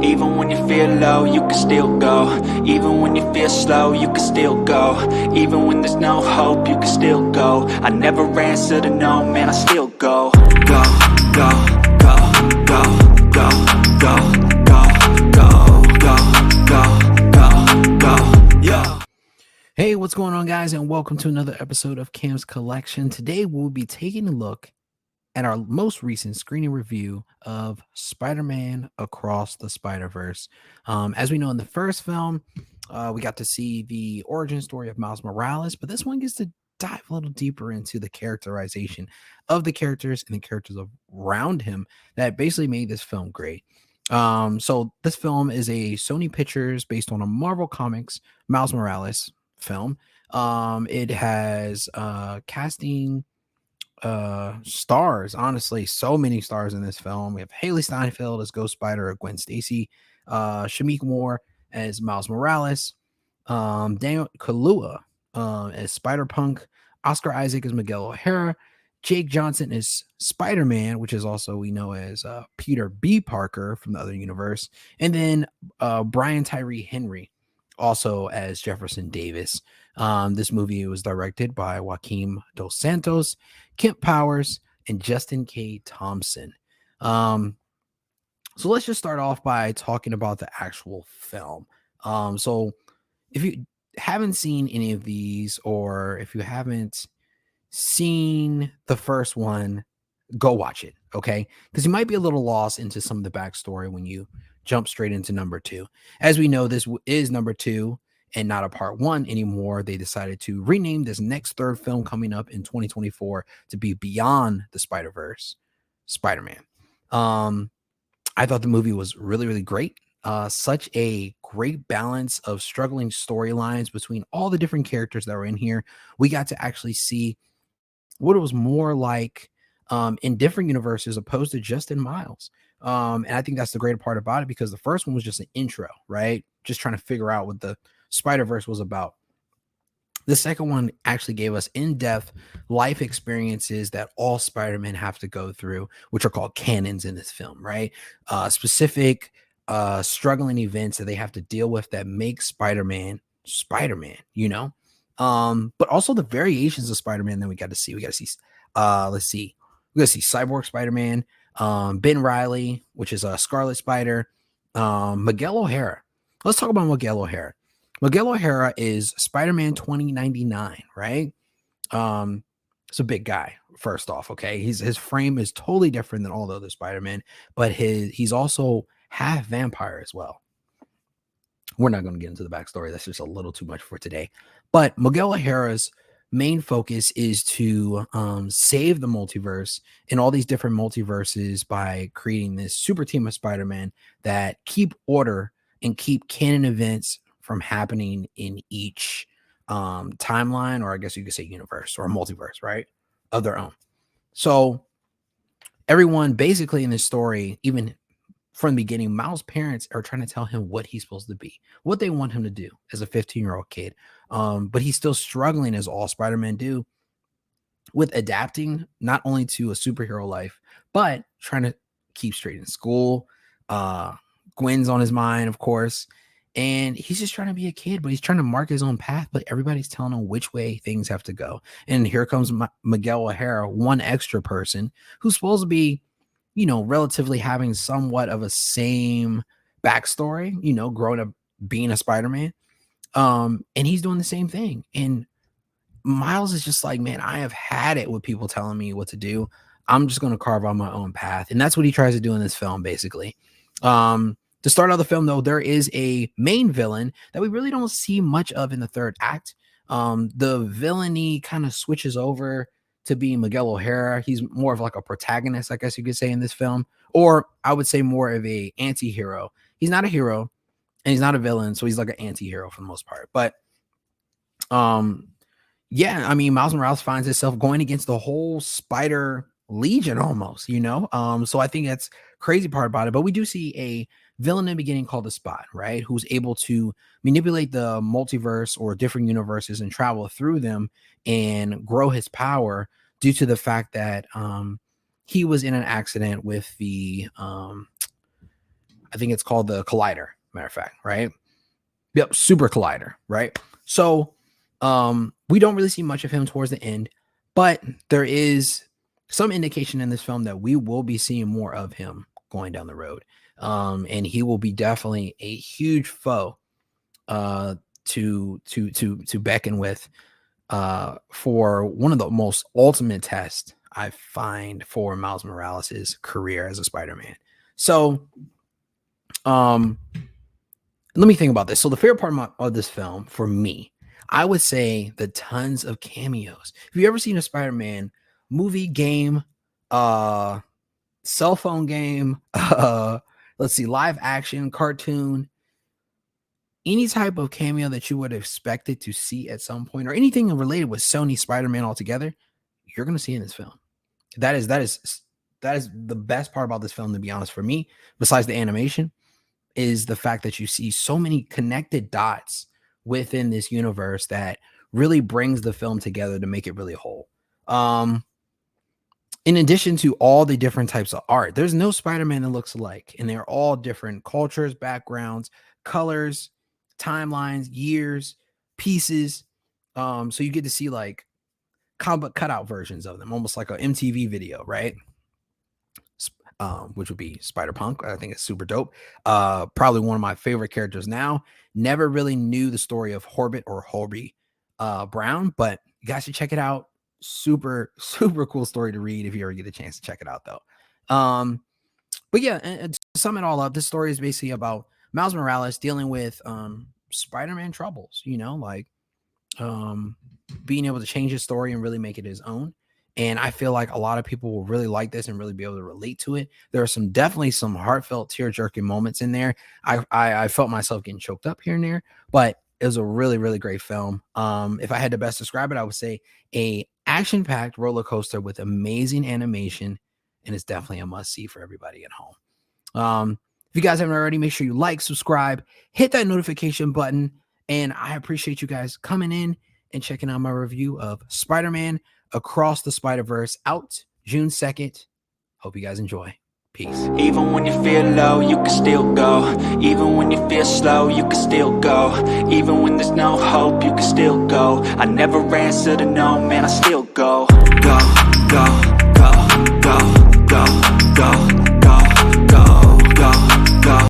Even when you feel low, you can still go. Even when you feel slow, you can still go. Even when there's no hope, you can still go. I never answer to no, man, I still go. Go, go, go, go, go, go, go, go, go, go, go, yo. Hey, what's going on, guys, and welcome to another episode of Kemp's Collection. Today, we'll be taking a look at our most recent screening review of Spider-Man Across the Spider-Verse. As we know, in the first film, we got to see the origin story of Miles Morales, but this one gets to dive a little deeper into the characterization of the characters and the characters around him that basically made this film great. So this film is a Sony Pictures based on a Marvel Comics Miles Morales film. It has casting stars, honestly, so many stars in this film. We have Haley Steinfeld as Ghost Spider or Gwen Stacy, Shamik Moore as Miles Morales, Daniel Kaluuya as Spider-Punk, Oscar Isaac as Miguel O'Hara, Jake Johnson is Spider-Man, which is also we know as Peter B. Parker from the other universe, and then Brian Tyree Henry also as Jefferson Davis. This movie was directed by Joaquim dos Santos, Kemp Powers, and Justin K. Thompson. So let's just start off by talking about the actual film. So if you haven't seen any of these, or if you haven't seen the first one, go watch it, okay? Because you might be a little lost into some of the backstory when you jump straight into number two. As we know, this is number two and not a part one anymore. They decided to rename this next third film coming up in 2024 to be Beyond the Spider-Verse, Spider-Man. I thought the movie was really, really great. Such a great balance of struggling storylines between all the different characters that were in here. We got to actually see what it was more like in different universes opposed to just in Miles. And I think that's the great part about it, because the first one was just an intro, right? Just trying to figure out what the Spider-Verse was about. The second one actually gave us in-depth life experiences that all Spider-Men have to go through, which are called canons in this film, right? Specific struggling events that they have to deal with that make Spider-Man, you know? But also the variations of Spider-Man that we got to see. We got to see, we got to see Cyborg Spider-Man, Ben Reilly, which is a Scarlet Spider, Miguel O'Hara. Let's talk about Miguel O'Hara. Miguel O'Hara is Spider-Man 2099, right? It's a big guy, first off, okay? His frame is totally different than all the other Spider-Men, but he's also half vampire as well. We're not going to get into the backstory. That's just a little too much for today. But Miguel O'Hara's main focus is to save the multiverse in all these different multiverses by creating this super team of Spider-Man that keep order and keep canon events from happening in each timeline, or I guess you could say universe or multiverse, right? Of their own. So everyone basically in this story, even from the beginning, Miles' parents are trying to tell him what he's supposed to be, what they want him to do as a 15-year-old kid. But he's still struggling, as all Spider-Men do, with adapting not only to a superhero life, but trying to keep straight in school. Gwen's on his mind, of course. And he's just trying to be a kid, but he's trying to mark his own path. But everybody's telling him which way things have to go. And here comes Miguel O'Hara, one extra person who's supposed to be, you know, relatively having somewhat of a same backstory, you know, growing up being a Spider-Man. And he's doing the same thing. And Miles is just like, man, I have had it with people telling me what to do. I'm just going to carve out my own path. And that's what he tries to do in this film, basically. To start out the film, though, there is a main villain that we really don't see much of in the third act. The villainy kind of switches over to being Miguel O'Hara. He's more of like a protagonist, I guess you could say, in this film, or I would say more of a anti-hero. He's not a hero and he's not a villain, so he's like an anti-hero for the most part. But yeah, I mean, Miles Morales finds himself going against the whole Spider Legion almost, you know? So I think that's crazy part about it. But we do see a villain in the beginning called the Spot, right? Who's able to manipulate the multiverse or different universes and travel through them and grow his power due to the fact that he was in an accident with the I think it's called the Collider, matter of fact, right? Yep, Super Collider, right? So we don't really see much of him towards the end, but there is some indication in this film that we will be seeing more of him going down the road. And he will be definitely a huge foe to beckon with for one of the most ultimate tests I find for Miles Morales' career as a Spider-Man. So let me think about this. So the favorite part of this film for me, I would say the tons of cameos. Have you ever seen a Spider-Man movie, game, cell phone game, let's see, live action, cartoon, any type of cameo that you would have expected to see at some point, or anything related with Sony Spider-Man altogether, you're going to see in this film. That is the best part about this film, to be honest, for me, besides the animation, is the fact that you see so many connected dots within this universe that really brings the film together to make it really whole. In addition to all the different types of art, there's no Spider-Man that looks alike, and they're all different cultures, backgrounds, colors, timelines, years, pieces. So you get to see like comic cutout versions of them, almost like an MTV video, right? Which would be Spider-Punk. I think it's super dope. Probably one of my favorite characters now. Never really knew the story of Horbit or Horby Brown, but you guys should check it out. Super cool story to read if you ever get a chance to check it out, though. But yeah, and to sum it all up, this story is basically about Miles Morales dealing with Spider-Man troubles, like being able to change his story and really make it his own. And I feel like a lot of people will really like this and really be able to relate to it. There are definitely some heartfelt, tear-jerking moments in there. I felt myself getting choked up here and there, but it was a really, really great film. If I had to best describe it, I would say a action-packed roller coaster with amazing animation, and it's definitely a must-see for everybody at home. If you guys haven't already, make sure you like, subscribe, hit that notification button, and I appreciate you guys coming in and checking out my review of Spider-Man Across the Spider-Verse, out June 2nd. Hope you guys enjoy. Peace. Even when you feel low, you can still go. Even when you feel slow, you can still go. Even when there's no hope, you can still go. I never answer to no, man, I still go. Go, go, go, go, go, go.